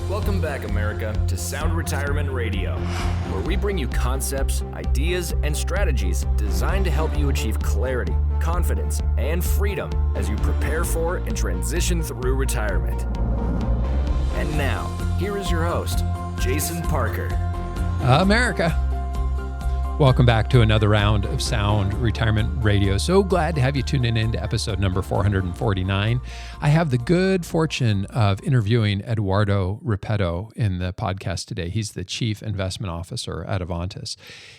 Welcome back, America, to Sound Retirement Radio, where we bring you concepts, ideas, and strategies designed to help you achieve clarity, confidence, and freedom as you prepare for and transition through retirement. And now, here is your host, Jason Parker. America. Welcome back to another round of Sound Retirement Radio. So glad to have you tuning in to episode number 449. I have the good fortune of interviewing Eduardo Repetto in the podcast today. He's the Chief Investment Officer at Avantis.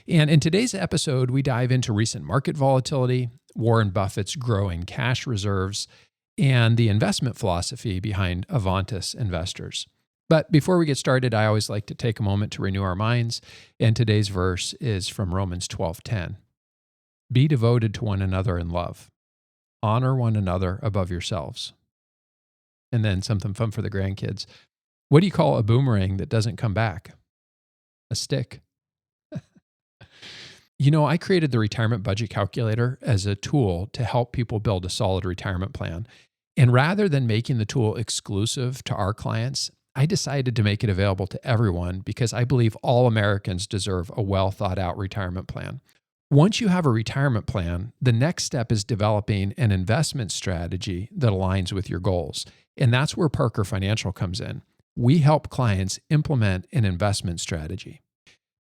And in today's episode, we dive into recent market volatility, Warren Buffett's growing cash reserves, and the investment philosophy behind Avantis Investors. But before we get started, I always like to take a moment to renew our minds, and today's verse is from Romans 12:10. Be devoted to one another in love. Honor one another above yourselves. And then something fun for the grandkids. What do you call a boomerang that doesn't come back? A stick. You know, I created the retirement budget calculator as a tool to help people build a solid retirement plan. And rather than making the tool exclusive to our clients, I decided to make it available to everyone because I believe all Americans deserve a well thought out retirement plan. Once you have a retirement plan, the next step is developing an investment strategy that aligns with your goals. And that's where Parker Financial comes in. We help clients implement an investment strategy.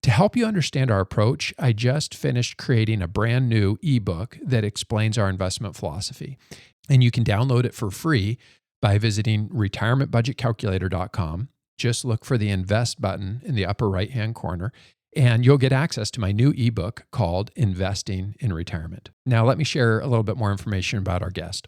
To help you understand our approach, I just finished creating a brand new ebook that explains our investment philosophy. And you can download it for free by visiting retirementbudgetcalculator.com. Just look for the Invest button in the upper right-hand corner, and you'll get access to my new ebook called Investing in Retirement. Now, let me share a little bit more information about our guest.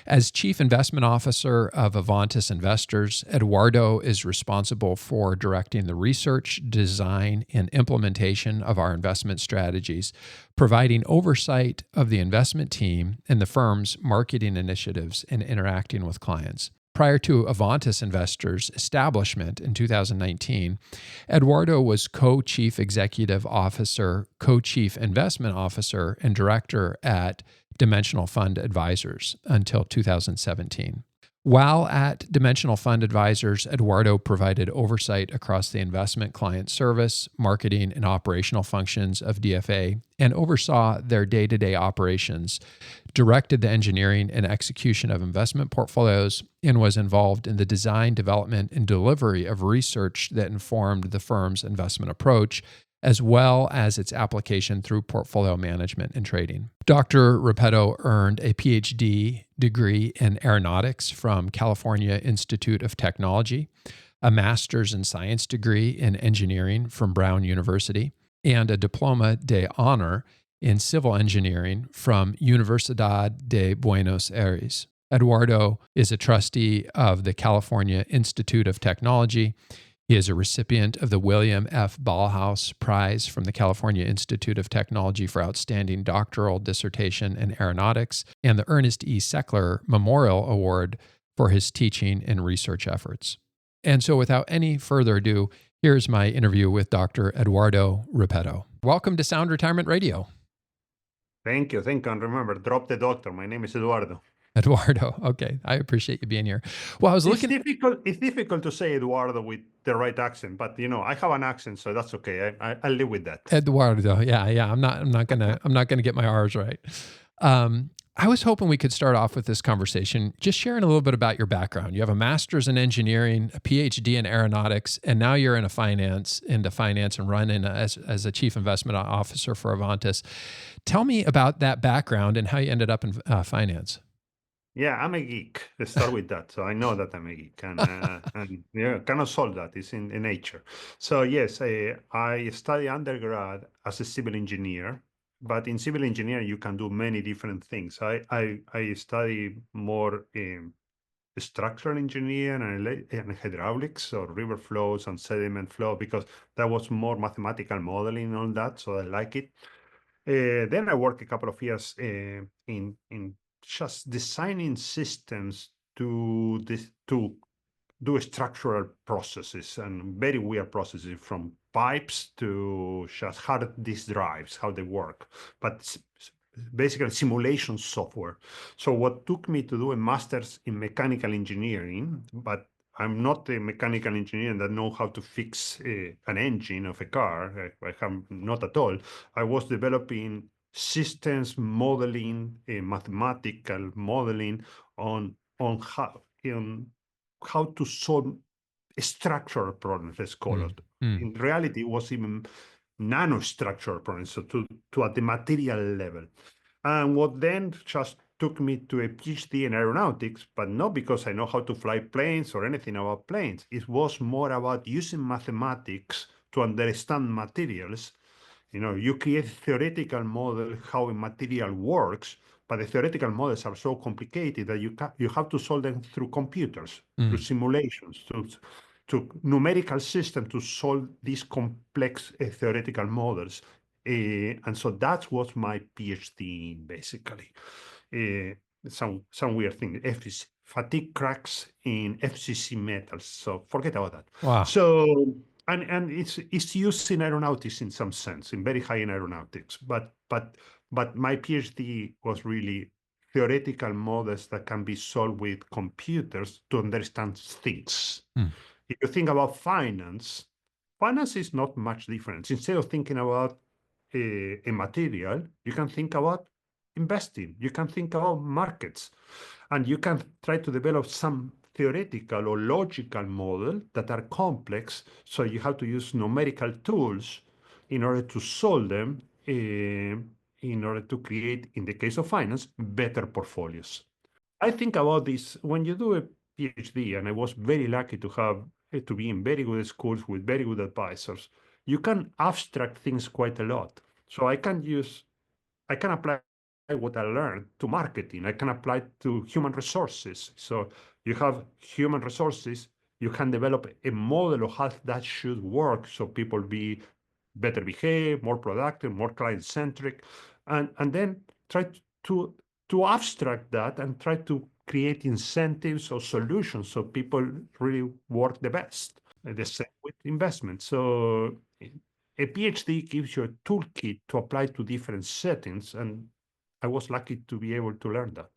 As Chief Investment Officer of Avantis Investors, Eduardo is responsible for directing the research, design, and implementation of our investment strategies, providing oversight of the investment team and the firm's marketing initiatives and interacting with clients. Prior to Avantis Investors' establishment in 2019, Eduardo was Co-Chief Executive Officer, Co-Chief Investment Officer, and Director at Dimensional Fund Advisors until 2017. While at Dimensional Fund Advisors, Eduardo provided oversight across the investment client service, marketing, and operational functions of DFA and oversaw their day-to-day operations, directed the engineering and execution of investment portfolios, and was involved in the design, development, and delivery of research that informed the firm's investment approach, as well as its application through portfolio management and trading. Dr. Repetto earned a Ph.D. degree in aeronautics from California Institute of Technology, a master's in science degree in engineering from Brown University, and a diploma de honor in civil engineering from Universidad de Buenos Aires. Eduardo is a trustee of the California Institute of Technology. He is a recipient of the William F. Ballhaus Prize from the California Institute of Technology for Outstanding Doctoral Dissertation in Aeronautics and the Ernest E. Seckler Memorial Award for his teaching and research efforts. And so without any further ado, here's my interview with Dr. Eduardo Repetto. Welcome to Sound Retirement Radio. Thank you. And remember, drop the doctor. My name is Eduardo. Eduardo. Okay. I appreciate you being here. Well, I was looking. It's difficult to say Eduardo with the right accent, but I have an accent, so that's okay. I'll live with that. Eduardo. Yeah. I'm not gonna get my R's right. I was hoping we could start off with this conversation, just sharing a little bit about your background. You have a master's in engineering, a PhD in aeronautics, and now you're into finance and running as a chief investment officer for Avantis. Tell me about that background and how you ended up in finance. Yeah, I'm a geek. Let's start with that. So I know that I'm a geek, and cannot solve that. It's in nature. So yes, I studied undergrad as a civil engineer, but in civil engineering you can do many different things. I study more structural engineering and hydraulics, or river flows and sediment flow, because that was more mathematical modeling and all that. So I like it. Then I worked a couple of years in just designing systems to do structural processes and very weird processes, from pipes to just hard disk drives, how they work, but basically simulation software. So what took me to do a master's in mechanical engineering, but I'm not a mechanical engineer that know how to fix an engine of a car. I am not at all. I was developing systems modeling, mathematical modeling on how to solve structural problems, let's call Mm. it. Mm. In reality, it was even nanostructural problems, so to at the material level. And what then just took me to a PhD in aeronautics, but not because I know how to fly planes or anything about planes. It was more about using mathematics to understand materials. You create a theoretical model how a material works, but the theoretical models are so complicated that you have to solve them through computers, through Mm. simulations, to numerical system to solve these complex theoretical models. And so that was my PhD in, basically. Uh, some weird thing, FCC, fatigue cracks in FCC metals. So forget about that. Wow. So and it's used in aeronautics in some sense, in very high in aeronautics. But my PhD was really theoretical models that can be solved with computers to understand things. Mm. If you think about finance is not much different. Instead of thinking about a material, you can think about investing, you can think about markets, and you can try to develop some theoretical or logical model that are complex. So you have to use numerical tools in order to solve them, in order to create, in the case of finance, better portfolios. I think about this when you do a PhD, and I was very lucky to have to be in very good schools with very good advisors. You can abstract things quite a lot. So I can apply what I learned to marketing. I can apply it to human resources. So you have human resources, you can develop a model of how that should work so people be better behave, more productive, more client-centric, and then try to to abstract that and try to create incentives or solutions so people really work the best. And the same with investment. So a PhD gives you a toolkit to apply to different settings, and I was lucky to be able to learn that.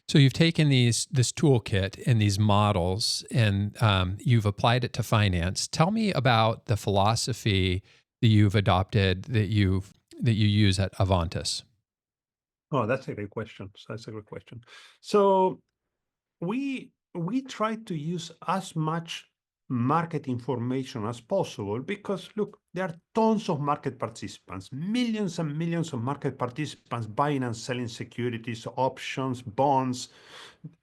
So you've taken this toolkit and these models, and you've applied it to finance. Tell me about the philosophy that you've adopted that you use at Avantis. Oh, that's a great question. That's a great question. So we try to use as much market information as possible because look, there are tons of market participants, millions and millions of market participants buying and selling securities, options, bonds,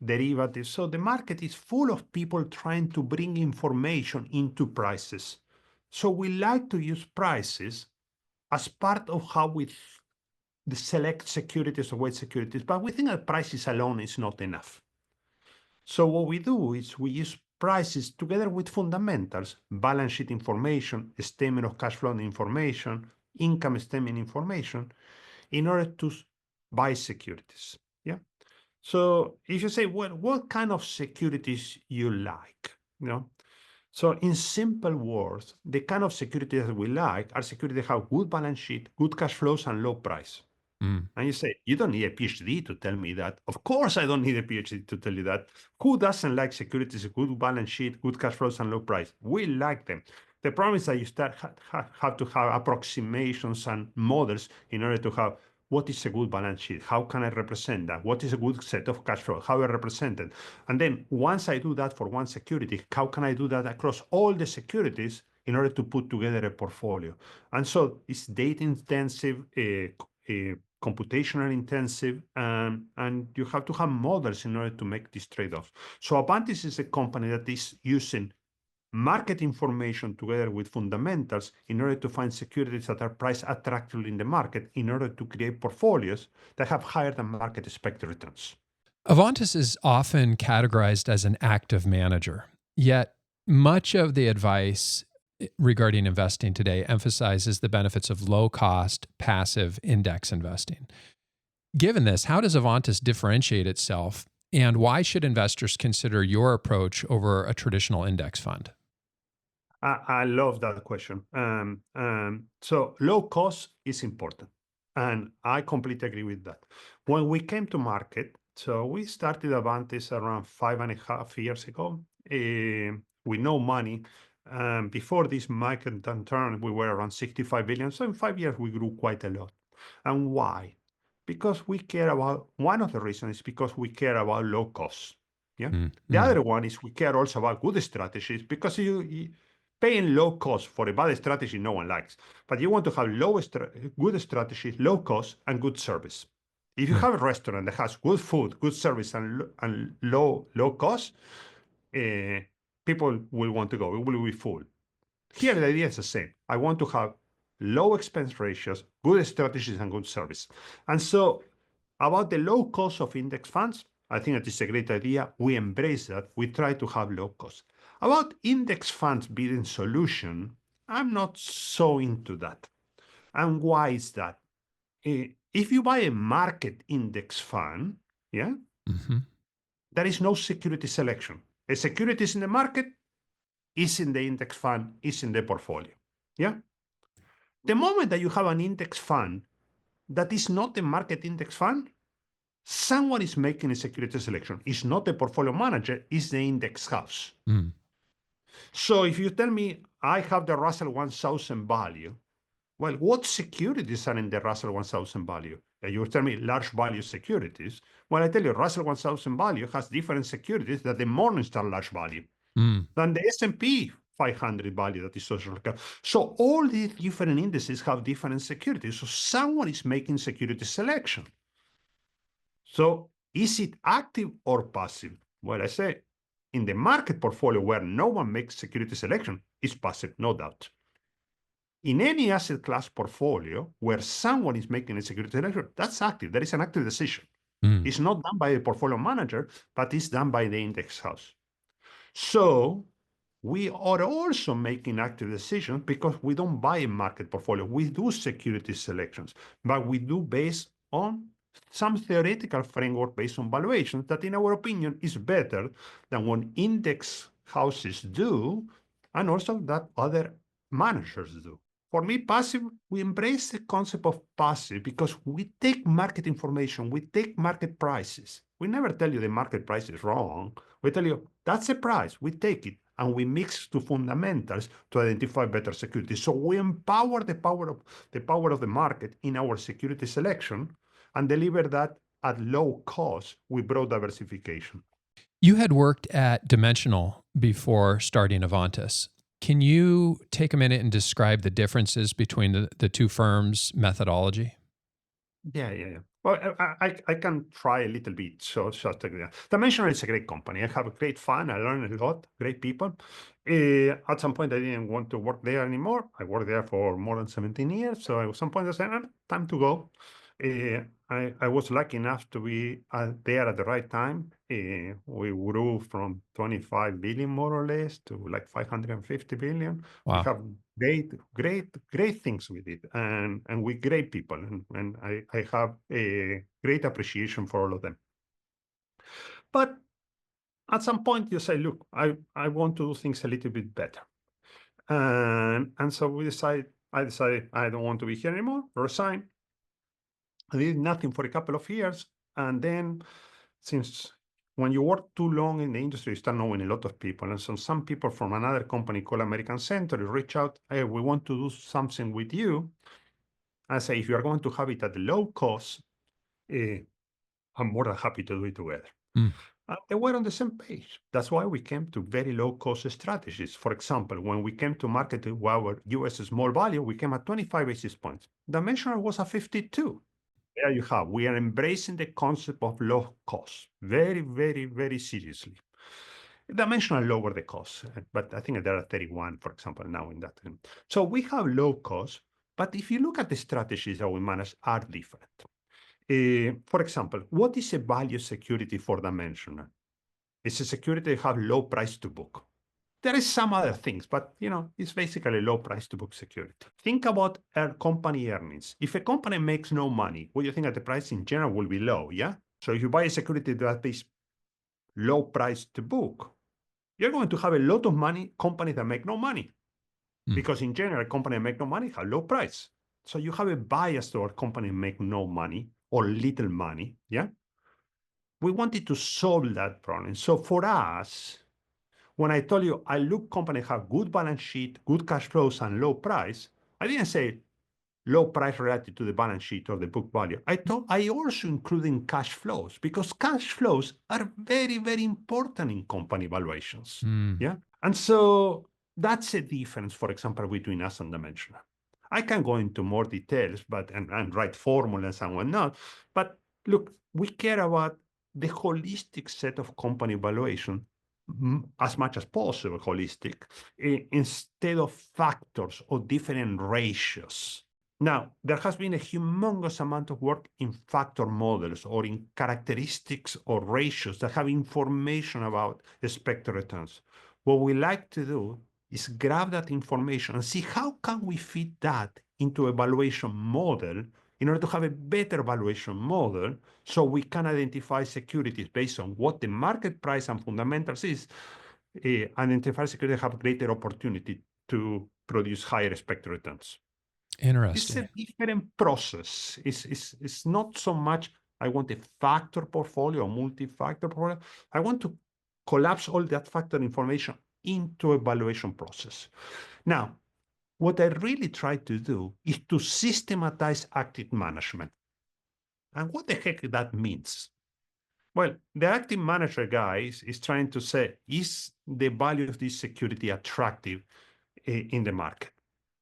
derivatives. So the market is full of people trying to bring information into prices. So we like to use prices as part of how we select securities or weight securities, but we think that prices alone is not enough. So what we do is we use prices together with fundamentals, balance sheet information, statement of cash flow information, income statement information, in order to buy securities. Yeah. So if you say, well, what kind of securities you like, So in simple words, the kind of securities that we like are securities that have good balance sheet, good cash flows, and low price. Mm. And you say, you don't need a PhD to tell me that. Of course, I don't need a PhD to tell you that. Who doesn't like securities, a good balance sheet, good cash flows, and low price? We like them. The problem is that you start have to have approximations and models in order to have what is a good balance sheet? How can I represent that? What is a good set of cash flow? How I represent it? And then once I do that for one security, how can I do that across all the securities in order to put together a portfolio? And so it's data intensive, computational intensive, and you have to have models in order to make these trade-offs. So Avantis is a company that is using market information together with fundamentals in order to find securities that are priced attractively in the market in order to create portfolios that have higher than market expected returns. Avantis is often categorized as an active manager, yet much of the advice regarding investing today emphasizes the benefits of low-cost, passive index investing. Given this, how does Avantis differentiate itself, and why should investors consider your approach over a traditional index fund? I love that question. So low cost is important, and I completely agree with that. When we came to market, so we started Avantis around 5.5 years ago. with no money. Before this market downturn, we were around 65 billion. So in 5 years, we grew quite a lot. And why? Because we care about, one of the reasons is because we care about low costs. Yeah. The other one is we care also about good strategies, because paying low cost for a bad strategy, no one likes. But you want to have good strategies, low cost, and good service. If you have a restaurant that has good food, good service, and low cost, people will want to go. It will be full. Here, the idea is the same. I want to have low expense ratios, good strategies, and good service. And so, about the low cost of index funds, I think that is a great idea. We embrace that. We try to have low cost. About index funds being solution, I'm not so into that. And why is that? If you buy a market index fund, yeah, there is no security selection. A security is in the market, is in the index fund, is in the portfolio. Yeah. The moment that you have an index fund that is not a market index fund, someone is making a security selection. It's not the portfolio manager, it's the index house. So if you tell me I have the Russell 1000 value, well, what securities are in the Russell 1000 value? You tell me large value securities. Well, I tell you, Russell 1000 value has different securities than the Morningstar large value, than the S&P 500 value that is social cap. So all these different indices have different securities. So someone is making security selection. So is it active or passive? Well, I say in the market portfolio where no one makes security selection, it's passive, no doubt. In any asset class portfolio where someone is making a security selection, that's active. There is an active decision. It's not done by the portfolio manager, but it's done by the index house. So we are also making active decisions because we don't buy a market portfolio. We do security selections, but we do based on some theoretical framework based on valuations that, in our opinion, is better than what index houses do, and also that other managers do. For me, passive, we embrace the concept of passive because we take market information, we take market prices. We never tell you the market price is wrong. We tell you that's a price, we take it, and we mix to fundamentals to identify better security. So we empower the power of the market in our security selection and deliver that at low cost with broad diversification. You had worked at Dimensional before starting Avantis. Can you take a minute and describe the differences between the two firms' methodology? Yeah. Well, I can try a little bit. So Dimensional is a great company. I have great fun. I learned a lot. Great people. At some point, I didn't want to work there anymore. I worked there for more than 17 years. So at some point, I said, time to go. I was lucky enough to be there at the right time. We grew from 25 billion more or less to like 550 billion. Wow. We have great things with it, and with great people, and I have a great appreciation for all of them. But at some point, you say, look, I want to do things a little bit better, and so I decided I don't want to be here anymore. Resign. I did nothing for a couple of years. And then, since when you work too long in the industry, you start knowing a lot of people. And so some people from another company called American Century reach out, hey, we want to do something with you. I say, if you are going to have it at low cost, I'm more than happy to do it together. They were on the same page. That's why we came to very low cost strategies. For example, when we came to market our US small value, we came at 25 basis points. Dimensional was at 52. There you have. We are embracing the concept of low cost very, very, very seriously. Dimensional lower the cost, but I think there are 31, for example, now in that. So we have low cost, but if you look at the strategies that we manage are different. For example, what is a value security for Dimensional? It's a security that have low price to book. There is some other things, but it's basically low price to book security. Think about company earnings. If a company makes no money, what do you think that the price in general will be low? Yeah. So if you buy a security that is low price to book, you're going to have a lot of money companies that make no money, because in general, companies that make no money have low price. So you have a bias toward companies make no money or little money. Yeah. We wanted to solve that problem. So for us, When I told you I look companies have good balance sheet, good cash flows, and low price, I didn't say low price related to the balance sheet or the book value. I also including cash flows because cash flows are very, very important in company valuations. Mm. Yeah. And so that's a difference, for example, between us and Dimensional. I can go into more details, and write formulas and whatnot. But look, we care about the holistic set of company valuation as much as possible, holistic, instead of factors or different ratios. Now, there has been a humongous amount of work in factor models or in characteristics or ratios that have information about expected returns. What we like to do is grab that information and see how can we fit that into a valuation model in order to have a better valuation model so we can identify securities based on what the market price and fundamentals is, identify securities that have greater opportunity to produce higher expected returns. It's a Interesting. different process. It's not so much I want a factor portfolio or multi-factor portfolio. I want to collapse all that factor information into a valuation process. Now, what I really try to do is to systematize active management. And what the heck that means? Well, the active manager guy is trying to say, is the value of this security attractive in the market?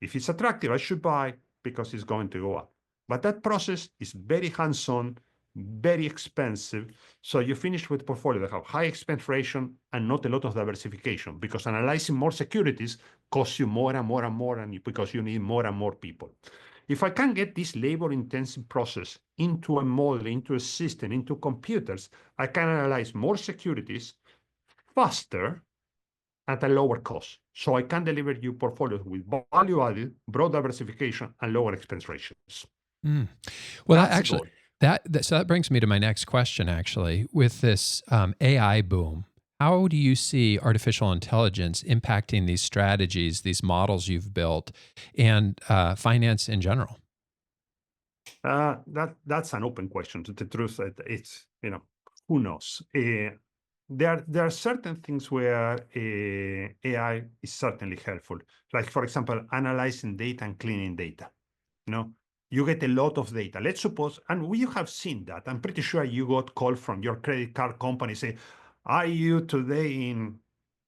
If it's attractive, I should buy because it's going to go up. But that process is very hands-on, very expensive. So you finish with a portfolio that have high expense ratio and not a lot of diversification because analyzing more securities costs you more and more and more, and because you need more and more people. If I can get this labor-intensive process into a model, into a system, into computers, I can analyze more securities faster at a lower cost. So I can deliver you portfolios with value added, broad diversification, and lower expense ratios. Mm. Well, That's the actually, goal. so that brings me to my next question. Actually, with this AI boom, how do you see artificial intelligence impacting these strategies, these models you've built, and finance in general? That's an open question. To the truth, it's who knows. There are certain things where AI is certainly helpful, like for example, analyzing data and cleaning data. You get a lot of data. Let's suppose, and we have seen that. I'm pretty sure you got call from your credit card company say, "Are you today in,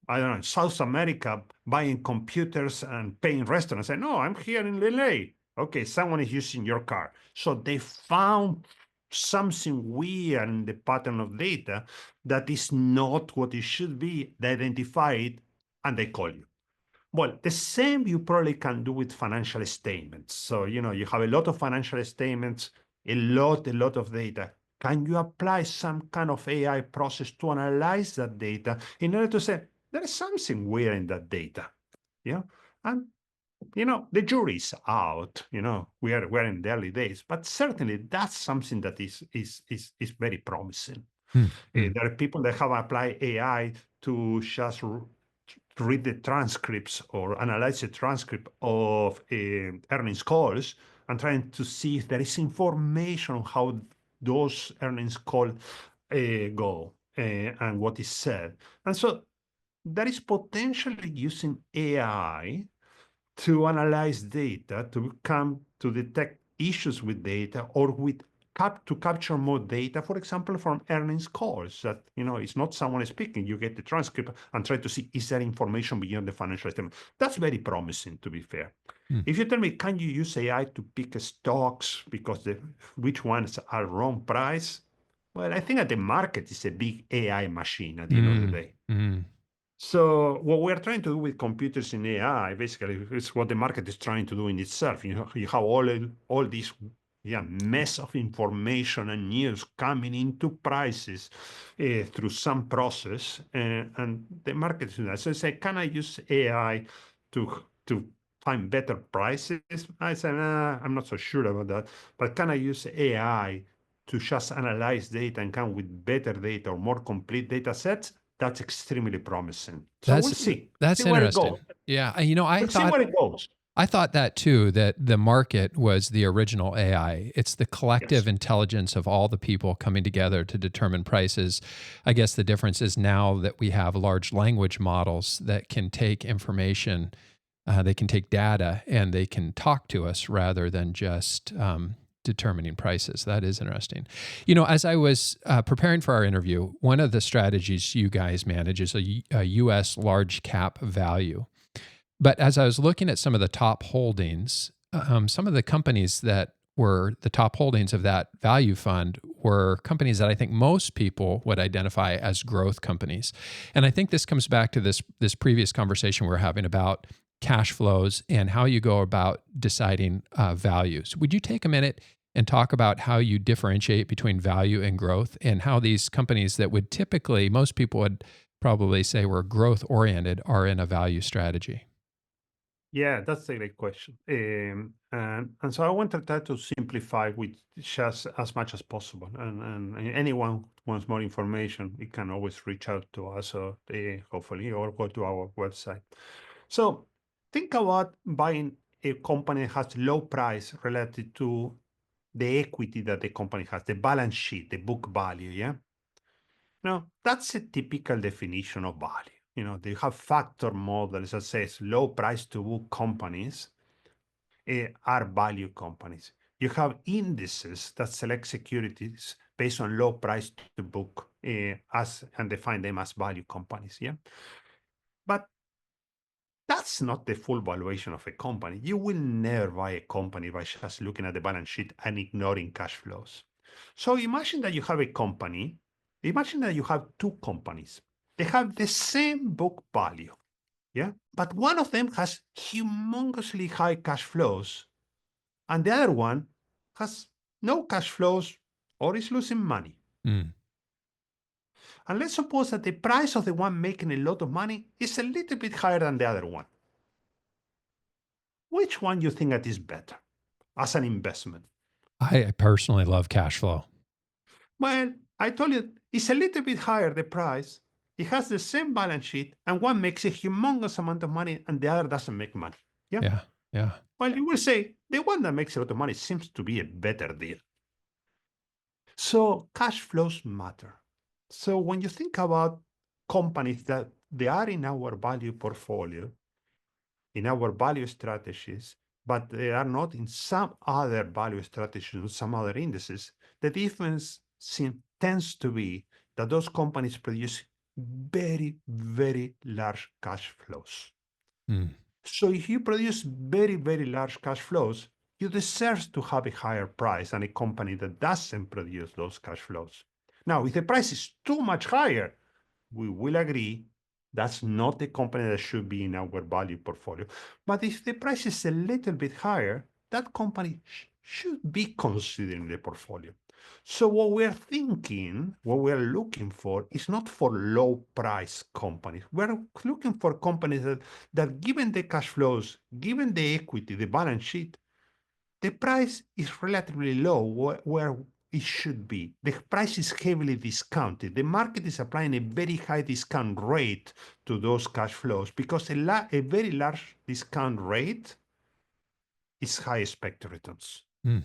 I don't know, South America buying computers and paying restaurants?" I say, "No, I'm here in LA." Okay, someone is using your car. So they found something weird in the pattern of data that is not what it should be. They identify it and they call you. Well, the same you probably can do with financial statements. So, you have a lot of financial statements, a lot of data. Can you apply some kind of AI process to analyze that data in order to say, there is something weird in that data? Yeah. And, the jury's out, we're in the early days, but certainly that's something that is very promising. Mm. There are people that have applied AI to just read the transcripts or analyze the transcript of earnings calls and trying to see if there is information on how those earnings calls go and what is said. And so there is potentially using AI to analyze data to come to detect issues with data or to capture more data, for example, from earnings calls that, it's not someone speaking. You get the transcript and try to see, is there information beyond the financial statement? That's very promising, to be fair. Mm. If you tell me, can you use AI to pick stocks because which ones are wrong price? Well, I think that the market is a big AI machine at the end of the day. Mm. So what we're trying to do with computers in AI, basically, is what the market is trying to do in itself. You have all this mess of information and news coming into prices through some process, and the market is doing that. So I say, can I use AI to find better prices? I say, I'm not so sure about that. But can I use AI to just analyze data and come with better data or more complete data sets? That's extremely promising. So we'll see. That's See where it interesting. goes. Yeah, I We'll see thought where it goes. I thought that too, that the market was the original AI. It's the Yes. collective intelligence of all the people coming together to determine prices. I guess the difference is now that we have large language models that can take information, they can take data, and they can talk to us rather than just determining prices. That is interesting. As I was preparing for our interview, one of the strategies you guys manage is a U.S. large cap value. But as I was looking at some of the top holdings, some of the companies that were the top holdings of that value fund were companies that I think most people would identify as growth companies. And I think this comes back to this previous conversation we were having about cash flows and how you go about deciding values. Would you take a minute and talk about how you differentiate between value and growth, and how these companies that would typically, most people would probably say were growth oriented, are in a value strategy? Yeah, that's a great question. And so I want to try to simplify with just as much as possible. And anyone who wants more information, it can always reach out to us, or hopefully, or go to our website. So think about buying a company that has low price related to the equity that the company has, the balance sheet, the book value. Yeah. Now, that's a typical definition of value. They have factor models that says low price to book companies are value companies. You have indices that select securities based on low price to book as and define them as value companies. Yeah. But that's not the full valuation of a company. You will never buy a company by just looking at the balance sheet and ignoring cash flows. So imagine that you have a company, imagine that you have two companies. They have the same book value, yeah? But one of them has humongously high cash flows, and the other one has no cash flows or is losing money. Mm. And let's suppose that the price of the one making a lot of money is a little bit higher than the other one. Which one you think that is better as an investment? I personally love cash flow. Well, I told you it's a little bit higher the price. It has the same balance sheet, and one makes a humongous amount of money, and the other doesn't make money. Yeah. Yeah. Yeah. Well, you will say the one that makes a lot of money seems to be a better deal. So cash flows matter. So when you think about companies that they are in our value portfolio, in our value strategies, but they are not in some other value strategies, some other indices, the difference tends to be that those companies produce very, very large cash flows. Mm. So if you produce very, very large cash flows, you deserve to have a higher price than a company that doesn't produce those cash flows. Now, if the price is too much higher, we will agree that's not the company that should be in our value portfolio. But if the price is a little bit higher, that company should be considered in the portfolio. So what we're thinking, what we're looking for is not for low price companies. We're looking for companies that given the cash flows, given the equity, the balance sheet, the price is relatively low where it should be. The price is heavily discounted. The market is applying a very high discount rate to those cash flows because a very large discount rate is high expected returns. Mm.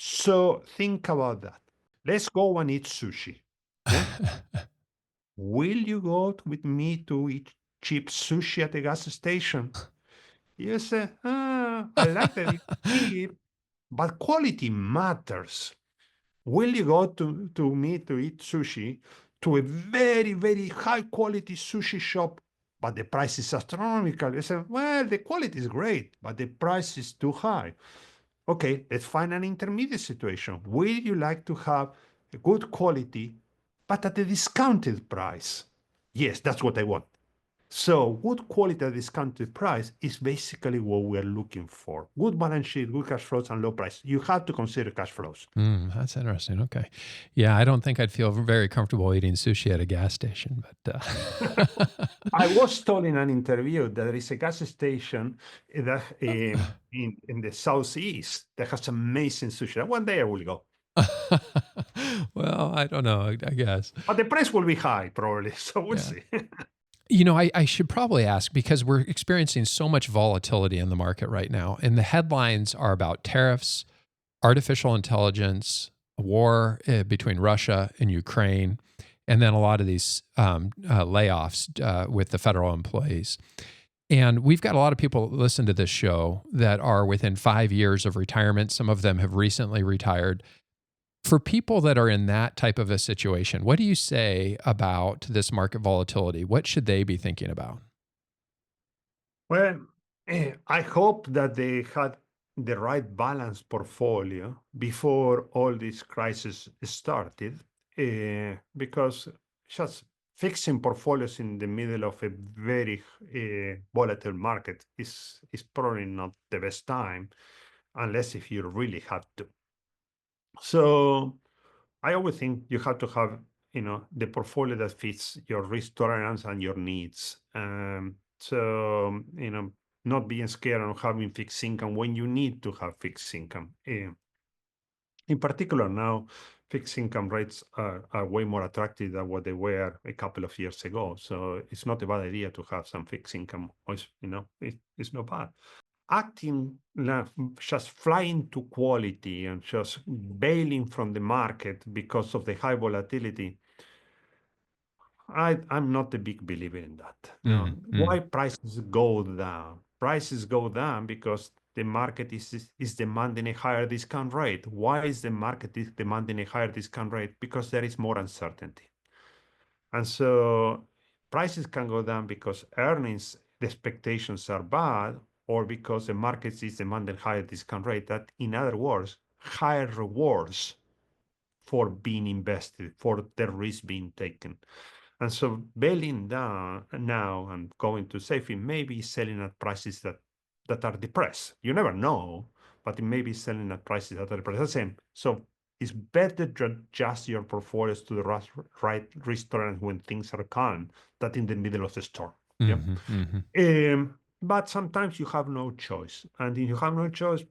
So think about that. Let's go and eat sushi. Yeah. Will you go with me to eat cheap sushi at the gas station? You say, I like that it's cheap, but quality matters. Will you go to me to eat sushi to a very, very high quality sushi shop, but the price is astronomical? You say, well, the quality is great, but the price is too high. Okay, let's find an intermediate situation. Will you like to have a good quality, but at a discounted price? Yes, that's what I want. So good quality at discounted price is basically what we're looking for. Good balance sheet, good cash flows, and low price. You have to consider cash flows. That's interesting. Okay. Yeah, I don't think I'd feel very comfortable eating sushi at a gas station, but I was told in an interview that there is a gas station that in the southeast that has amazing sushi. One day I will go, well, I don't know, I guess. but the price will be high probably. So we'll Yeah. see. I should probably ask because we're experiencing so much volatility in the market right now. And the headlines are about tariffs, artificial intelligence, war between Russia and Ukraine, and then a lot of these layoffs with the federal employees. And we've got a lot of people that listen to this show that are within 5 years of retirement. Some of them have recently retired. For people that are in that type of a situation, what do you say about this market volatility? What should they be thinking about? Well, I hope that they had the right balance portfolio before all this crisis started, because just fixing portfolios in the middle of a very volatile market is probably not the best time, unless if you really have to. So I always think you have to have, the portfolio that fits your risk tolerance and your needs. So, not being scared of having fixed income when you need to have fixed income. In particular, now fixed income rates are way more attractive than what they were a couple of years ago. So it's not a bad idea to have some fixed income. It's not bad. Acting just flying to quality and just bailing from the market because of the high volatility, I'm not a big believer in that. Why prices go down? Prices go down because the market is demanding a higher discount rate. Why is the market demanding a higher discount rate? Because there is more uncertainty. And so prices can go down because earnings expectations are bad, or because the market is demanding higher discount rate. That, in other words, higher rewards for being invested, for the risk being taken. And so bailing down now and going to safety, maybe selling at prices that are depressed. You never know, but it may be selling at prices that are depressed. That's the same. So it's better to adjust your portfolios to the right risk tolerance when things are calm than in the middle of the storm. Yeah. But sometimes you have no choice. And if you have no choice,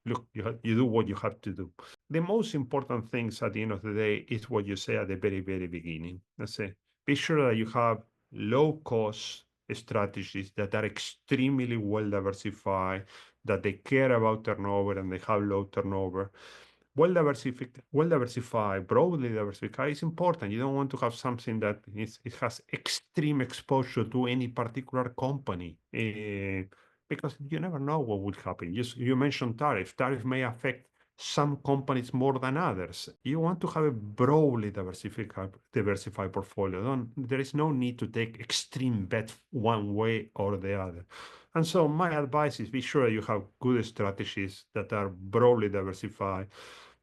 look, you do what you have to do. The most important things at the end of the day is what you say at the very, very beginning. Let's say, be sure that you have low cost strategies that are extremely well diversified, that they care about turnover and they have low turnover. Well diversified, broadly diversified is important. You don't want to have something that it has extreme exposure to any particular company, because you never know what will happen. You mentioned tariff. Tariff may affect some companies more than others. You want to have a broadly diversified portfolio. There is no need to take extreme bet one way or the other. And so my advice is be sure you have good strategies that are broadly diversified,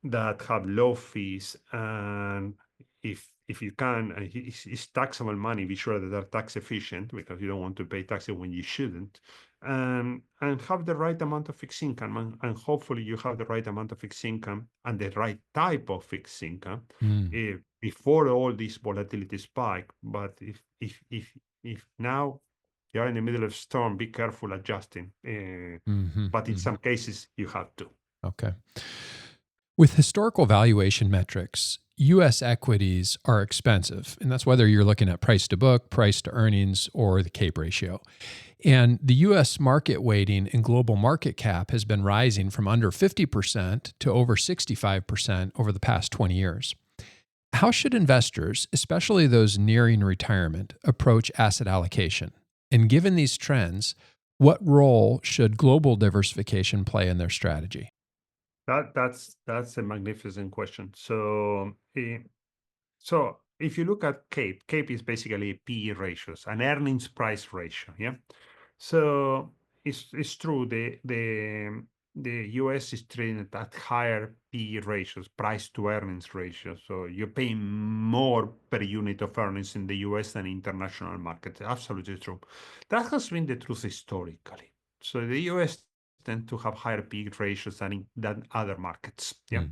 that have low fees, and if you can, it's taxable money, be sure that they're tax efficient, because you don't want to pay taxes when you shouldn't, and have the right amount of fixed income, and hopefully you have the right amount of fixed income and the right type of fixed income before all this volatility spike. But if now you're in the middle of storm, be careful adjusting. But in some cases you have to. Okay. With historical valuation metrics, U.S. equities are expensive, and that's whether you're looking at price to book, price to earnings, or the CAPE ratio. And the U.S. market weighting in global market cap has been rising from under 50% to over 65% over the past 20 years. How should investors, especially those nearing retirement, approach asset allocation? And given these trends, what role should global diversification play in their strategy? That's a magnificent question. So if you look at CAPE is basically PE ratios, an earnings price ratio. Yeah. So it's true. The US is trading at higher PE ratios, price to earnings ratio. So you're paying more per unit of earnings in the US than international markets. Absolutely true. That has been the truth historically. So the US tend to have higher PE ratios than other markets. Yeah.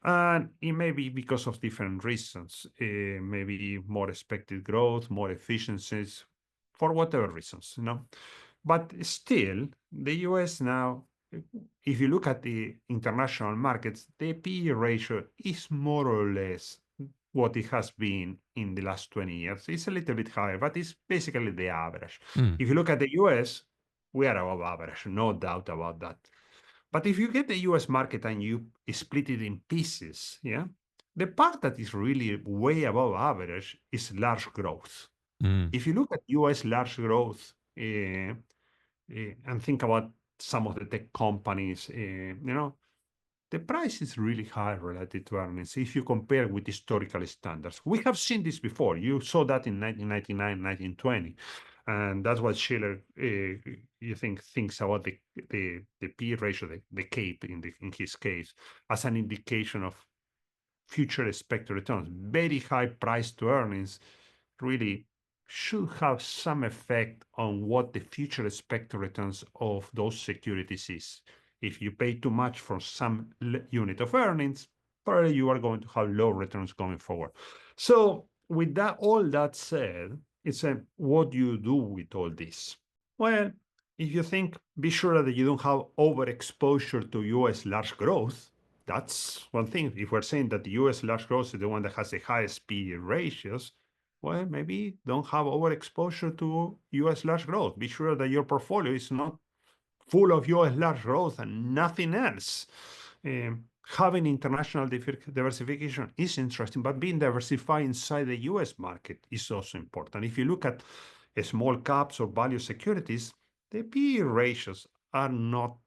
And it may be because of different reasons, maybe more expected growth, more efficiencies, for whatever reasons, But still, the US now, if you look at the international markets, the PE ratio is more or less what it has been in the last 20 years. It's a little bit higher, but it's basically the average. Mm. If you look at the US, we are above average, no doubt about that. But if you get the US market and you split it in pieces, yeah, the part that is really way above average is large growth. Mm. If you look at US large growth and think about some of the tech companies, the price is really high relative to earnings if you compare with historical standards. We have seen this before. You saw that in 1999, 1920. And that's what Schiller, thinks about the P ratio, the CAPE in his case, as an indication of future expected returns. Very high price to earnings really should have some effect on what the future expected returns of those securities is. If you pay too much for some unit of earnings, probably you are going to have low returns going forward. So with that, all that said, it's what do you do with all this? Well, if you think, be sure that you don't have overexposure to US large growth. That's one thing. If we're saying that the US large growth is the one that has the highest P/E ratios, well, maybe don't have overexposure to US large growth. Be sure that your portfolio is not full of US large growth and nothing else. Having international diversification is interesting, but being diversified inside the US market is also important. If you look at small caps or value securities, the PE ratios are not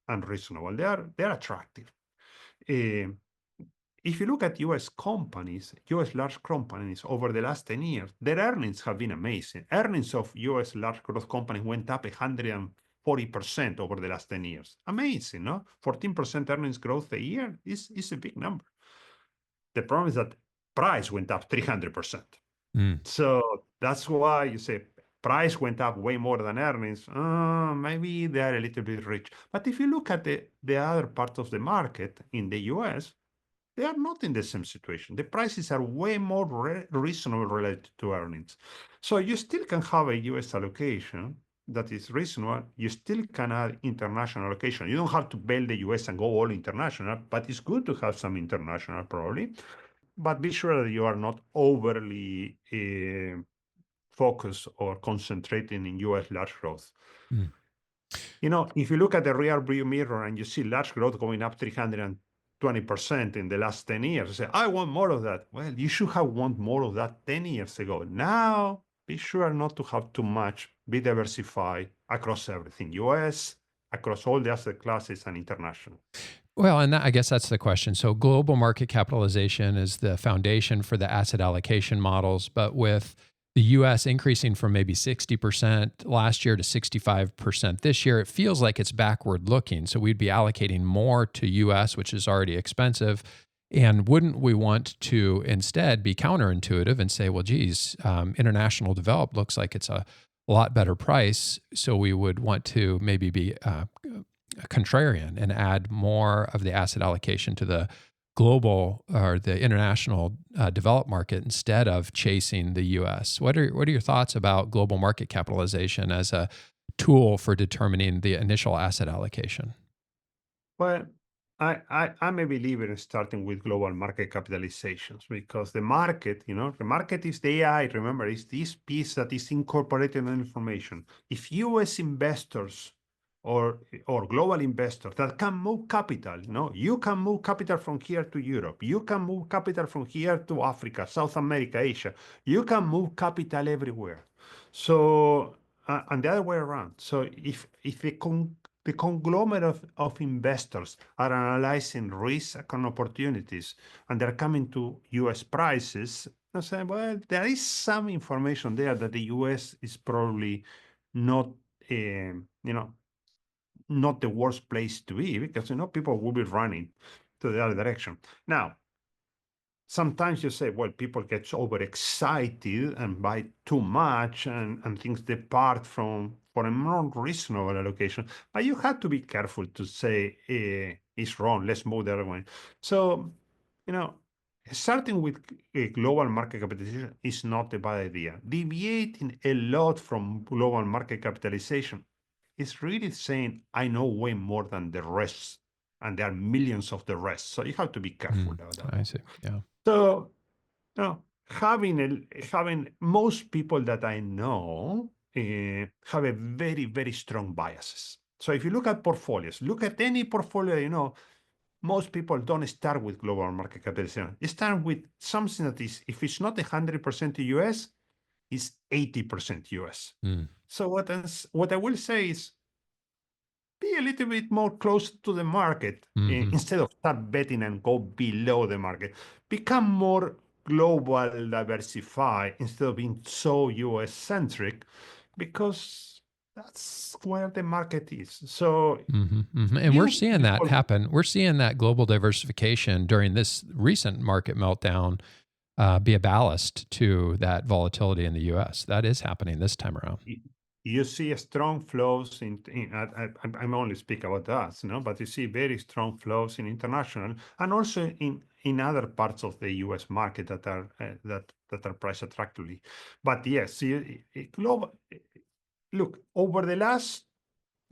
unreasonable. They are attractive. Uh, if you look at US companies, US large companies over the last 10 years, their earnings have been amazing. Earnings of US large growth companies went up 140% over the last 10 years. Amazing, no? 14% earnings growth a year is a big number. The problem is that price went up 300%. Mm. So that's why you say price went up way more than earnings. Maybe they are a little bit rich. But if you look at the other part of the market in the US, they are not in the same situation. The prices are way more reasonable related to earnings. So you still can have a US allocation that is reasonable. You still can add international allocation. You don't have to bail the US and go all international, but it's good to have some international probably. But be sure that you are not overly focused or concentrating in US large growth. Mm. If you look at the rear view mirror and you see large growth going up 320% in the last 10 years, you say, I want more of that. Well, you should have want more of that 10 years ago. Now, be sure not to have too much. Be diversified across everything, US, across all the asset classes and international. Well, and I guess that's the question. So global market capitalization is the foundation for the asset allocation models, but with the US increasing from maybe 60% last year to 65% this year, it feels like it's backward looking. So we'd be allocating more to US, which is already expensive. And wouldn't we want to instead be counterintuitive and say, well, geez, international developed looks like it's a lot better price. So we would want to maybe be contrarian and add more of the asset allocation to the global or the international developed market instead of chasing the U.S. What are your thoughts about global market capitalization as a tool for determining the initial asset allocation? Well, I'm a believer in starting with global market capitalizations because the market is the AI. Remember, it's this piece that is incorporated in information. If US investors or global investors that can move capital, you can move capital from here to Europe. You can move capital from here to Africa, South America, Asia. You can move capital everywhere. So, and the other way around. So if the conglomerate of investors are analyzing risks and opportunities, and they're coming to US prices. I say, well, there is some information there that the US is probably not, not the worst place to be because, people will be running to the other direction. Now, sometimes you say, well, people get overexcited and buy too much and things depart from for a more reasonable allocation. But you have to be careful to say it's wrong. Let's move the other way. So, starting with a global market capitalization is not a bad idea. Deviating a lot from global market capitalization is really saying I know way more than the rest, and there are millions of the rest. So you have to be careful about that. I see. Yeah. So Now, having most people that I know have a very, very strong biases. So if you look at portfolios, look at any portfolio, most people don't start with global market capitalization. They start with something that is, if it's not 100% US, it's 80% US. Mm. So what I will say is be a little bit more close to the market Hmm. instead of start betting and go below the market. Become more global, diversified instead of being so US centric, because that's where the market is. So Hmm. Hmm. And we're you seeing that before happen. We're seeing that global diversification during this recent market meltdown be a ballast to that volatility in the U.S. That is happening this time around. you see a strong flows I'm only speak about us, but you see very strong flows in international and also in other parts of the U.S. market that are that are priced attractively. But yes, global. Look, over the last,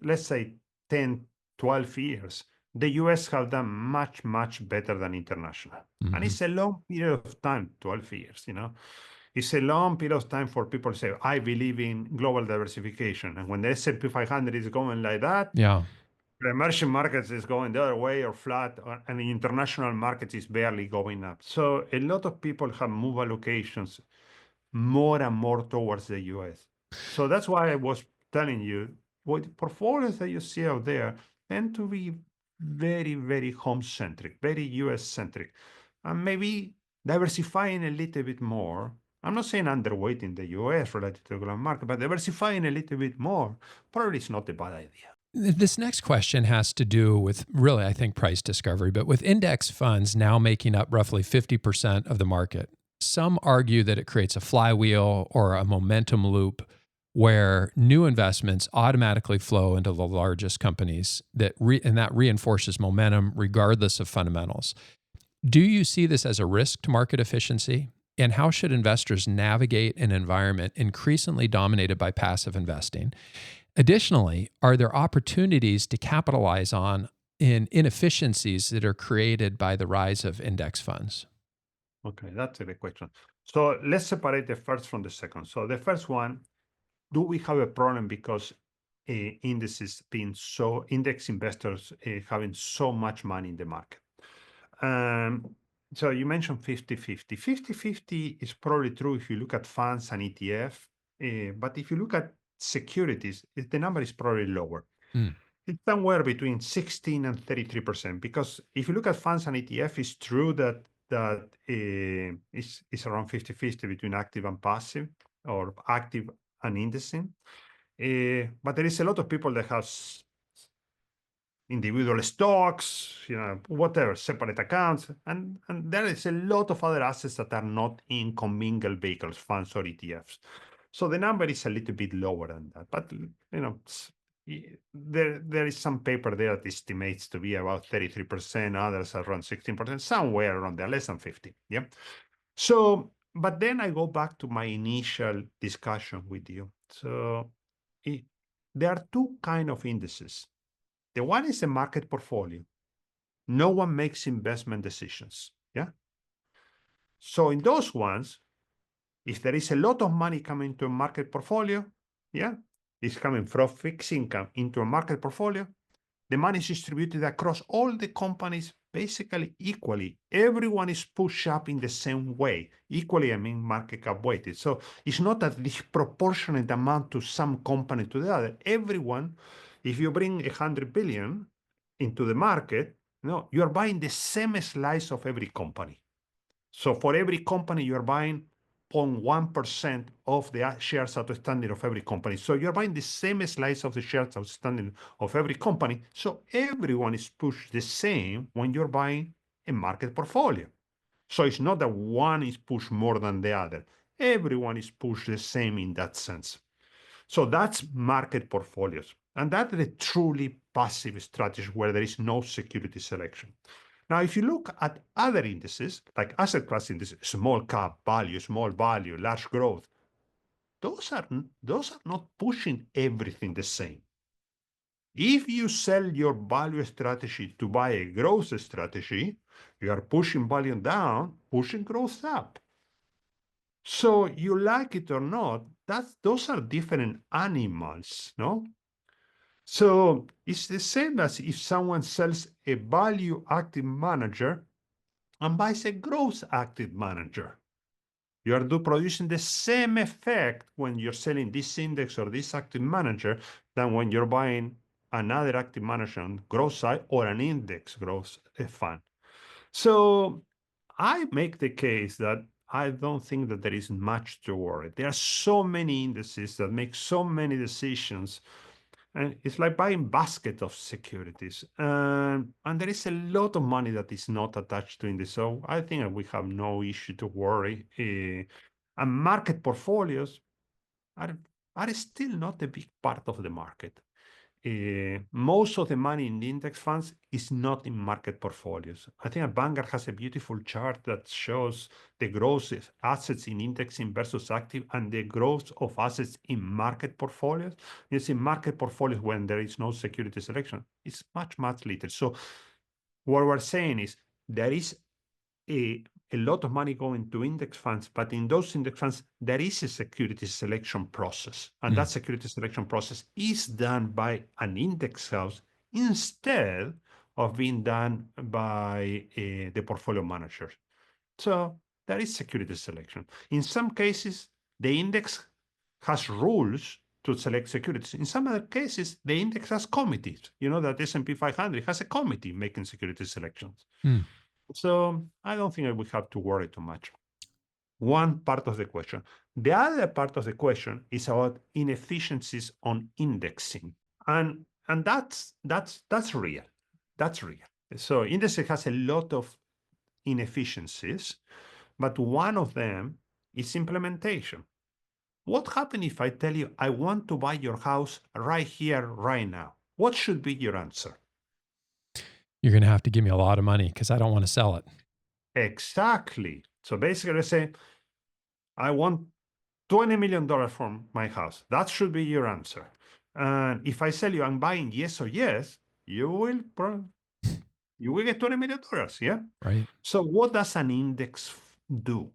let's say, 10, 12 years, the US have done much, much better than international. And Hmm. it's a long period of time, 12 years. It's a long period of time for people to say, I believe in global diversification. And when the S&P 500 is going like that, Yeah. the emerging markets is going the other way or flat, and the international market is barely going up. So a lot of people have moved allocations more and more towards the US. So that's why I was telling you what portfolios that you see out there tend to be very, very home centric, very US centric, and maybe diversifying a little bit more. I'm not saying underweight in the US related to the global market, but diversifying a little bit more probably is not a bad idea. This next question has to do with really, I think, price discovery, but with index funds now making up roughly 50% of the market, some argue that it creates a flywheel or a momentum loop where new investments automatically flow into the largest companies and that reinforces momentum regardless of fundamentals. Do you see this as a risk to market efficiency? And how should investors navigate an environment increasingly dominated by passive investing? Additionally, are there opportunities to capitalize on inefficiencies that are created by the rise of index funds? Okay, that's a good question. So let's separate the first from the second. So the first one, do we have a problem because indices being so index investors having so much money in the market? Um, so you mentioned 50-50. 50-50 is probably true if you look at funds and ETF, but if you look at securities, the number is probably lower. Mm. It's somewhere between 16 and 33%, because if you look at funds and ETF, it's true that it's around 50-50 between active and passive, or active and indexing. But there is a lot of people that have individual stocks, whatever, separate accounts, and there is a lot of other assets that are not in commingled vehicles, funds or ETFs. So the number is a little bit lower than that, but there is some paper there that estimates to be about 33%, others around 16%, somewhere around there, less than 50. Yeah. So, but then I go back to my initial discussion with you. So there are two kind of indices. The one is a market portfolio. No one makes investment decisions. Yeah. So in those ones, if there is a lot of money coming to a market portfolio, yeah, it's coming from fixed income into a market portfolio. The money is distributed across all the companies basically equally. Everyone is pushed up in the same way. Equally, I mean market cap weighted. So it's not a disproportionate amount to some company to the other. Everyone, if you bring 100 billion into the market, no, you are buying the same slice of every company. So for every company, you are buying 0.1% of the shares outstanding of every company. So you're buying the same slice of the shares outstanding of every company. So everyone is pushed the same when you're buying a market portfolio. So it's not that one is pushed more than the other. Everyone is pushed the same in that sense. So that's market portfolios. And that's a truly passive strategy where there is no security selection. Now, if you look at other indices, like asset class indices, small cap value, large growth, those are not pushing everything the same. If you sell your value strategy to buy a growth strategy, you are pushing value down, pushing growth up. So you like it or not, those are different animals, no? So it's the same as if someone sells a value active manager and buys a growth active manager. You are producing the same effect when you're selling this index or this active manager than when you're buying another active manager on growth side or an index growth fund. So I make the case that I don't think that there is much to worry. There are so many indices that make so many decisions, and it's like buying basket of securities. And there is a lot of money that is not attached to indices. So I think that we have no issue to worry. And market portfolios are, are still not a big part of the market. Most of the money in the index funds is not in market portfolios. I think Vanguard has a beautiful chart that shows the growth of assets in indexing versus active and the growth of assets in market portfolios. You see, market portfolios when there is no security selection, it's much, much little. So what we're saying is there is a, a lot of money going to index funds, but in those index funds, there is a security selection process. And that security selection process is done by an index house instead of being done by the portfolio manager. So there is security selection. In some cases, the index has rules to select securities. In some other cases, the index has committees. You know that S&P 500 has a committee making security selections. So I don't think we have to worry too much. One part of the question. The other part of the question is about inefficiencies on indexing, and that's real. That's real. So indexing has a lot of inefficiencies, but one of them is implementation. What happens if I tell you I want to buy your house right here, right now? What should be your answer? You're going to have to give me a lot of money because I don't want to sell it. Exactly. So basically, I say, I want $20 million for my house. That should be your answer. And if I sell you, I'm buying yes or yes, you will get $20 million. Yeah. Right. So what does an index do?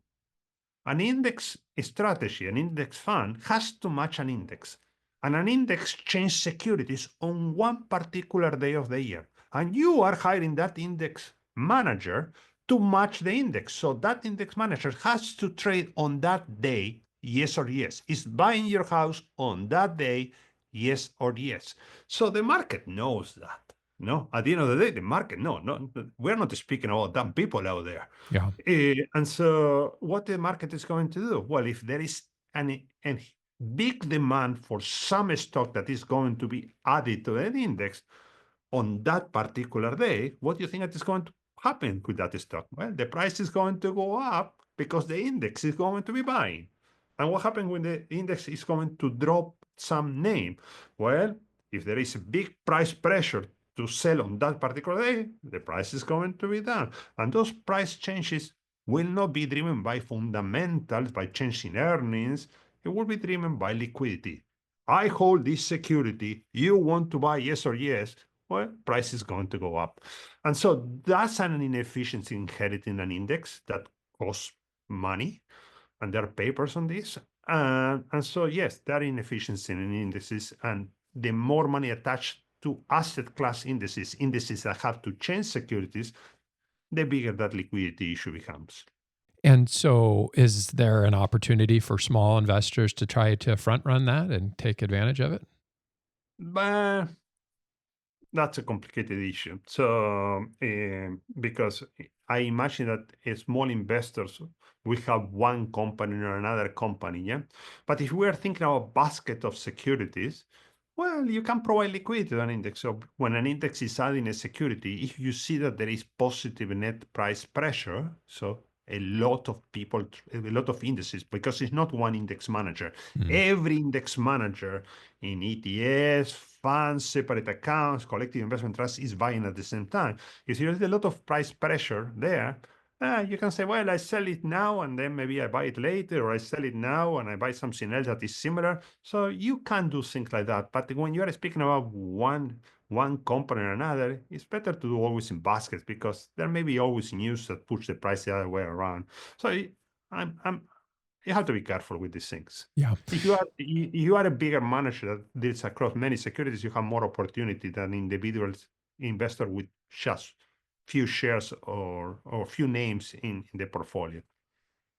An index strategy, an index fund has to match an index. And an index changes securities on one particular day of the year. And you are hiring that index manager to match the index. So that index manager has to trade on that day, yes or yes. Is buying your house on that day, yes or yes. So the market knows that. No, at the end of the day, the market, no, we're not speaking about dumb people out there. Yeah. And so what the market is going to do? Well, if there is a big demand for some stock that is going to be added to an index on that particular day, what do you think that is going to happen with that stock? Well, the price is going to go up because the index is going to be buying. And what happens when the index is going to drop some name? Well, if there is a big price pressure to sell on that particular day, the price is going to be down. And those price changes will not be driven by fundamentals, by changing earnings. It will be driven by liquidity. I hold this security. You want to buy yes or yes? Well, price is going to go up. And so that's an inefficiency inherent in an index that costs money. And there are papers on this. And so, yes, there are inefficiencies in indices. And the more money attached to asset class indices that have to change securities, the bigger that liquidity issue becomes. And so is there an opportunity for small investors to try to front run that and take advantage of it? But that's a complicated issue. So, because I imagine that small investors we have one company or another company, yeah. But if we are thinking about a basket of securities, well, you can provide liquidity to an index. So when an index is adding a security, if you see that there is positive net price pressure, so a lot of people, a lot of indices, because it's not one index manager. Every index manager in ETFs, funds, separate accounts, collective investment trusts is buying at the same time. If there's a lot of price pressure there, you can say, well, I sell it now and then maybe I buy it later, or I sell it now and I buy something else that is similar. So you can do things like that. But when you are speaking about one company or another, it's better to do always in baskets because there may be always news that push the price the other way around. So I'm you have to be careful with these things. Yeah. If you are a bigger manager that deals across many securities, you have more opportunity than individuals investor with just few shares or few names in the portfolio.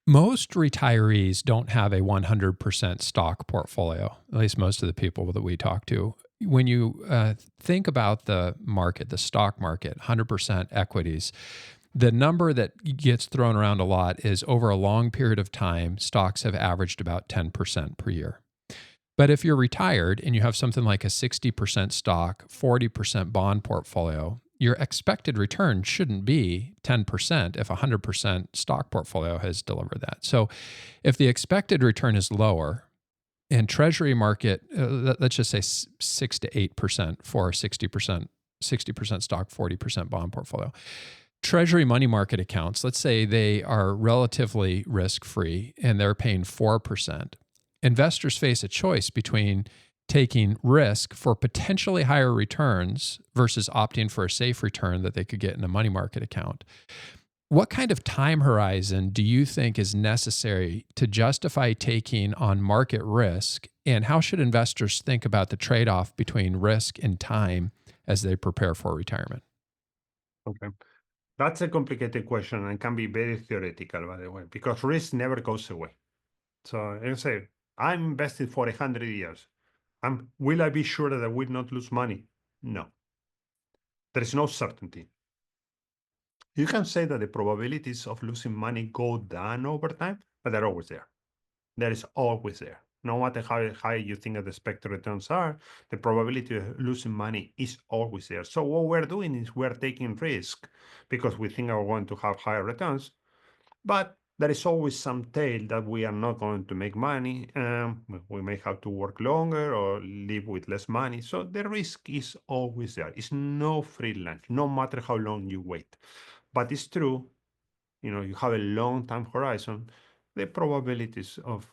Most retirees don't have a 100% stock portfolio, at least most of the people that we talk to. When you think about the market, the stock market, 100% equities, the number that gets thrown around a lot is over a long period of time, stocks have averaged about 10% per year. But if you're retired and you have something like a 60% stock, 40% bond portfolio, your expected return shouldn't be 10% if a 100% stock portfolio has delivered that. So if the expected return is lower and treasury market, let's just say 6 to 8% for a 60% stock, 40% bond portfolio. Treasury money market accounts, let's say they are relatively risk-free and they're paying 4%. Investors face a choice between taking risk for potentially higher returns versus opting for a safe return that they could get in a money market account. What kind of time horizon do you think is necessary to justify taking on market risk? And how should investors think about the trade-off between risk and time as they prepare for retirement? Okay. That's a complicated question and can be very theoretical, by the way, because risk never goes away. So you say, I'm invested for 100 years. Will I be sure that I will not lose money? No. There is no certainty. You can say that the probabilities of losing money go down over time, but they're always there. That is always there. No matter how high you think that the expected returns are, the probability of losing money is always there. So what we're doing is we're taking risk because we think we're going to have higher returns, but there is always some tail that we are not going to make money. We may have to work longer or live with less money. So the risk is always there. It's no free lunch, no matter how long you wait. But it's true, you have a long time horizon, the probabilities of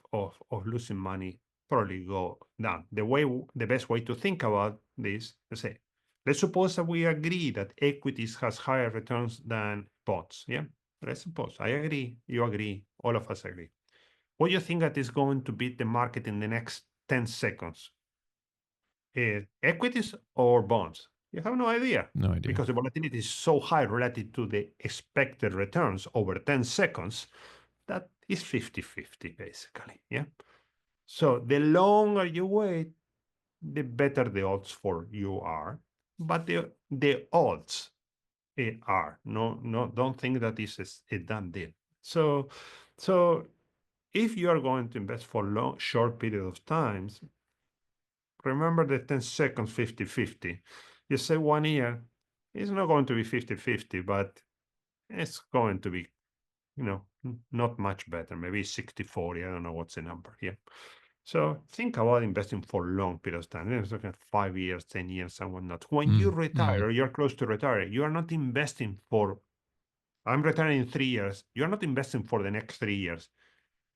losing money probably go down. The best way to think about this is say, let's suppose that we agree that equities has higher returns than bonds. Yeah, let's suppose I agree, you agree, all of us agree. What do you think that is going to beat the market in the next 10 seconds? Equities or bonds? You have no idea. No idea. Because the volatility is so high relative to the expected returns over 10 seconds, that is 50-50, basically. Yeah. So the longer you wait, the better the odds for you are. But the odds are. No, don't think that this is a done deal. So if you are going to invest for short period of times, remember the 10 seconds 50-50. You say 1 year, it's not going to be 50-50, but it's going to be, not much better. Maybe 60-40. I don't know what's the number here. So think about investing for long periods of time. It's like 5 years, 10 years, and whatnot. When you retire or you're close to retire, you are not investing for, I'm retiring in 3 years. You're not investing for the next 3 years.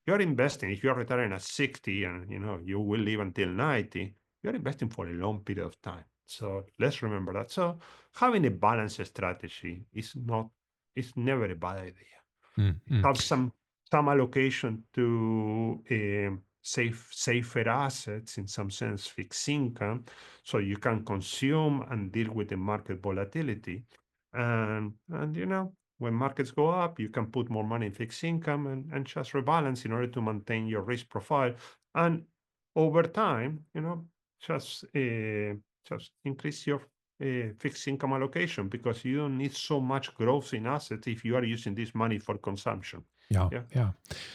You're investing, if you're retiring at 60 and you will live until 90, you're investing for a long period of time. So let's remember that. So having a balanced strategy is never a bad idea. Have some allocation to safer assets, in some sense, fixed income, so you can consume and deal with the market volatility. And when markets go up, you can put more money in fixed income and just rebalance in order to maintain your risk profile. And over time, just increase your fixed income allocation, because you don't need so much growth in assets if you are using this money for consumption. Yeah.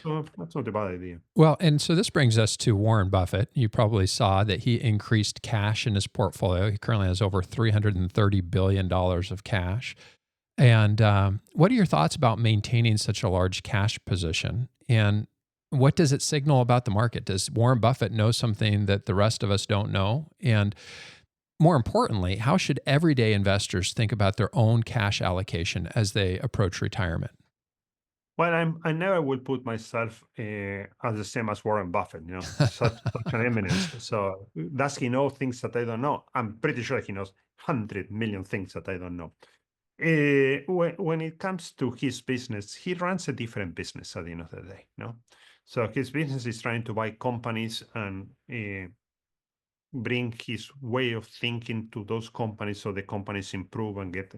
So that's not a bad idea. Well, and so this brings us to Warren Buffett. You probably saw that he increased cash in his portfolio. He currently has over $330 billion of cash. And what are your thoughts about maintaining such a large cash position? And what does it signal about the market? Does Warren Buffett know something that the rest of us don't know? And more importantly, how should everyday investors think about their own cash allocation as they approach retirement? Well, I never will put myself as the same as Warren Buffett, such an eminence. So does he know things that I don't know? I'm pretty sure he knows 100 million things that I don't know. When it comes to his business, he runs a different business at the end of the day. So his business is trying to buy companies and bring his way of thinking to those companies so the companies improve and get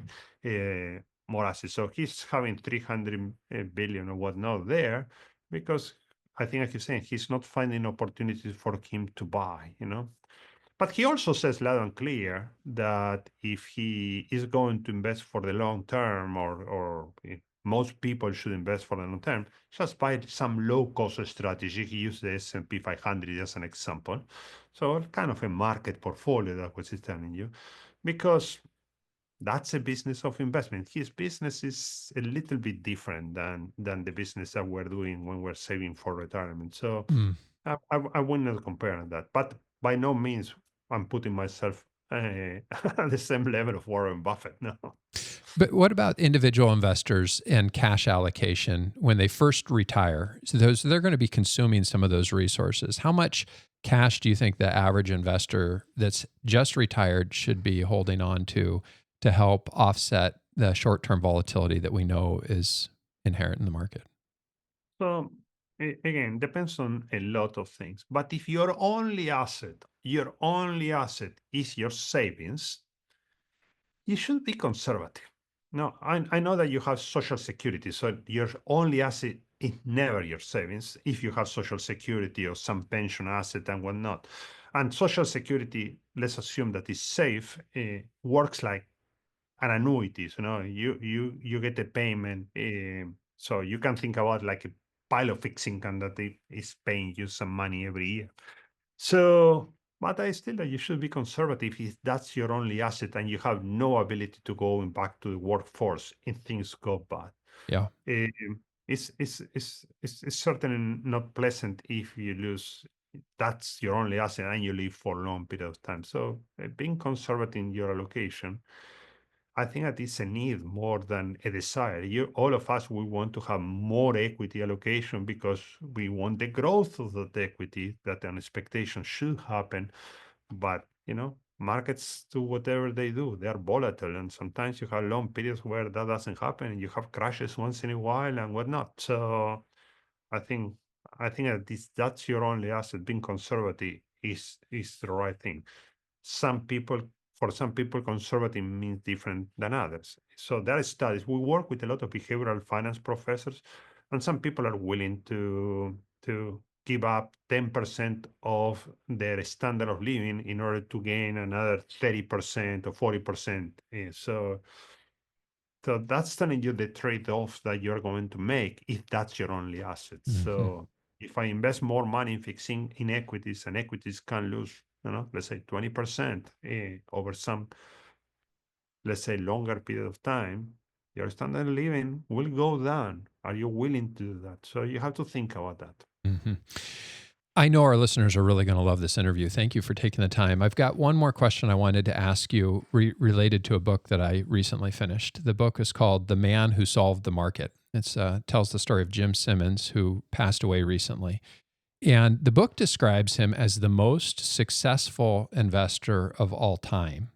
more assets. So he's having 300 billion or whatnot there because I think, like you're saying, he's not finding opportunities for him to buy, But he also says loud and clear that if he is going to invest for the long term, or if most people should invest for the long term, just buy some low cost strategy. He used the S&P 500 as an example. So kind of a market portfolio, that what he's telling you, because that's a business of investment. His business is a little bit different than the business that we're doing when we're saving for retirement. So Mm. I would not compare that, but by no means I'm putting myself at the same level of Warren Buffett. No. But what about individual investors and cash allocation when they first retire? So they're going to be consuming some of those resources. How much cash do you think the average investor that's just retired should be holding on to help offset the short-term volatility that we know is inherent in the market? So again, depends on a lot of things. But if your only asset is your savings, you should be conservative. No, I know that you have Social Security, so your only asset is never your savings if you have Social Security or some pension asset and whatnot. And Social Security, let's assume that is safe, works like an annuity. You get a payment, so you can think about like a pile of fixed income that is paying you some money every year. So, but I still that you should be conservative if that's your only asset and you have no ability to go back to the workforce if things go bad. Yeah. It's certainly not pleasant if you lose. That's your only asset and you live for a long period of time. So, being conservative in your allocation, I think that is a need more than a desire. All of us, we want to have more equity allocation because we want the growth of that equity that an expectation should happen. But, markets do whatever they do. They are volatile. And sometimes you have long periods where that doesn't happen and you have crashes once in a while and whatnot. So I think, that's your only asset. Being conservative is the right thing. For some people, conservative means different than others. So there are studies. We work with a lot of behavioral finance professors, and some people are willing to give up 10% of their standard of living in order to gain another 30% or 40%. So that's telling you the trade-offs that you're going to make if that's your only asset. Mm-hmm. So if I invest more money in fixing in equities, and equities can lose, let's say 20% over some, let's say, longer period of time, your standard of living will go down. Are you willing to do that? So you have to think about that. Mm-hmm. I know our listeners are really going to love this interview. Thank you for taking the time. I've got one more question I wanted to ask you related to a book that I recently finished. The book is called The Man Who Solved the Market. It tells the story of Jim Simmons, who passed away recently. And the book describes him as the most successful investor of all time.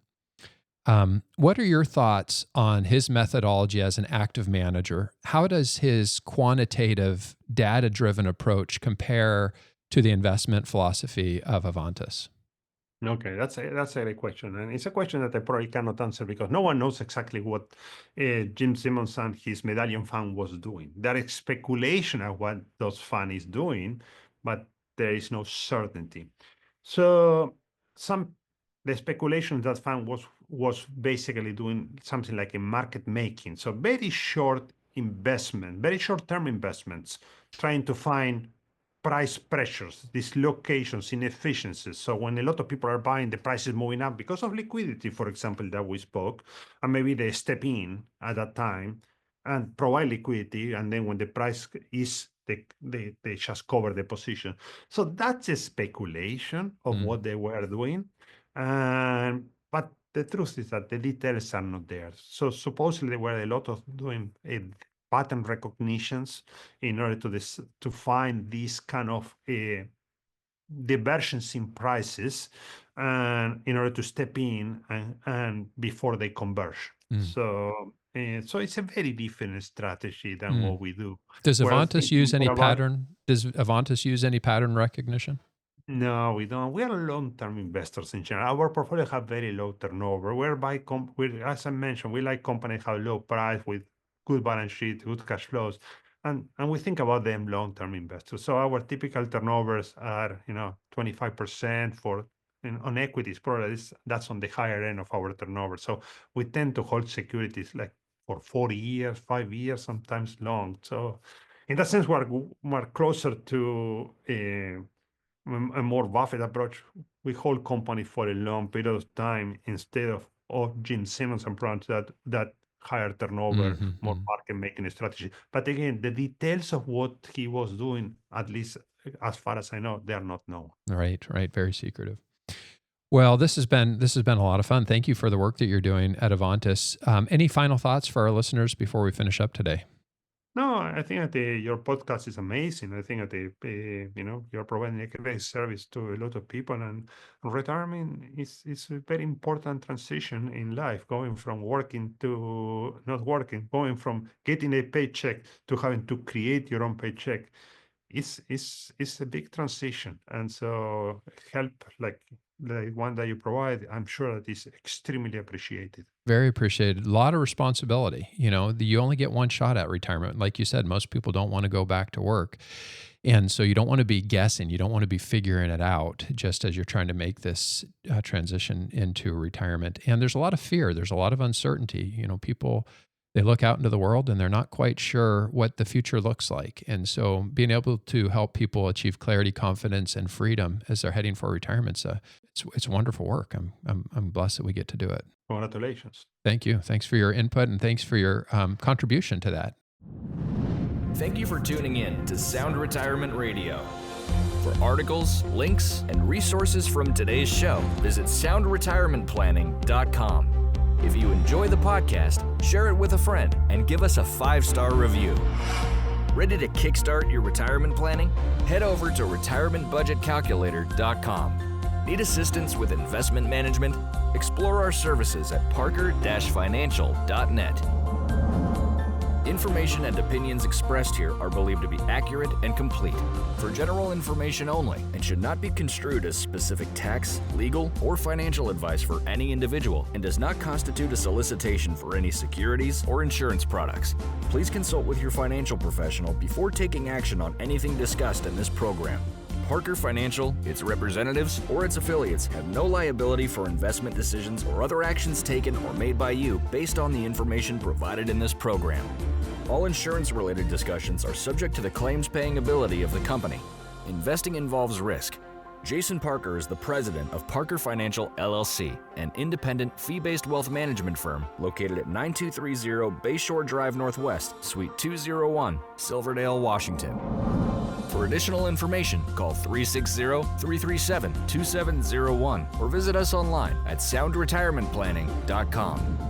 What are your thoughts on his methodology as an active manager? How does his quantitative, data-driven approach compare to the investment philosophy of Avantis? Okay, that's a great question, and it's a question that I probably cannot answer because no one knows exactly what Jim Simmons and his Medallion Fund was doing. There is speculation of what those fund is doing, but there is no certainty. So some the speculation that fund was basically doing something like a market making. So very short term investments, trying to find price pressures, dislocations, inefficiencies. So when a lot of people are buying, the price is moving up because of liquidity, for example, that we spoke, and maybe they step in at that time and provide liquidity, and then when the price is, they just cover the position. So that's a speculation of what they were doing, but the truth is that the details are not there. So supposedly there were a lot of doing pattern recognitions in order to find these kind of diversions in prices, and in order to step in and before they converge. Mm. So So it's a very different strategy than Mm. what we do. Does We're Avantis use thinking any more about pattern? Does Avantis use any pattern recognition? no, we don't. We are long-term investors in general. Our portfolio have very low turnover. As I mentioned, we like companies have low price with good balance sheet, good cash flows, and we think about them long-term investors. So our typical turnovers are, 25% on equities. Probably that's on the higher end of our turnover. So we tend to hold securities like for 40 years, 5 years, sometimes long. So in that sense, we're closer to a more Buffett approach. We hold company for a long period of time instead of Jim Simmons approach that higher turnover, more Mm-hmm. market making strategy. But again, the details of what he was doing, at least as far as I know, they are not known. Right. Very secretive. Well, this has been a lot of fun. Thank you for the work that you're doing at Avantis. Any final thoughts for our listeners before we finish up today? No, I think that your podcast is amazing. I think that you're providing a great service to a lot of people, and retirement is a very important transition in life. Going from working to not working, going from getting a paycheck to having to create your own paycheck, is a big transition. And so, help like the one that you provide, I'm sure that is extremely appreciated. Very appreciated. A lot of responsibility. You only get one shot at retirement. Like you said, most people don't want to go back to work. And so you don't want to be guessing. You don't want to be figuring it out just as you're trying to make this transition into retirement. And there's a lot of fear. There's a lot of uncertainty. People, they look out into the world and they're not quite sure what the future looks like. And so being able to help people achieve clarity, confidence, and freedom as they're heading for retirement, it's wonderful work. I'm blessed that we get to do it. Congratulations. Thank you. Thanks for your input and thanks for your contribution to that. Thank you for tuning in to Sound Retirement Radio. For articles, links, and resources from today's show, visit soundretirementplanning.com. If you enjoy the podcast, share it with a friend and give us a 5-star review. Ready to kickstart your retirement planning? Head over to retirementbudgetcalculator.com. Need assistance with investment management? Explore our services at parker-financial.net. Information and opinions expressed here are believed to be accurate and complete, for general information only, and should not be construed as specific tax, legal, or financial advice for any individual, and does not constitute a solicitation for any securities or insurance products. Please consult with your financial professional before taking action on anything discussed in this program. Parker Financial, its representatives, or its affiliates have no liability for investment decisions or other actions taken or made by you based on the information provided in this program. All insurance-related discussions are subject to the claims-paying ability of the company. Investing involves risk. Jason Parker is the president of Parker Financial, LLC, an independent fee-based wealth management firm located at 9230 Bayshore Drive Northwest, Suite 201, Silverdale, Washington. For additional information, call 360-337-2701 or visit us online at soundretirementplanning.com.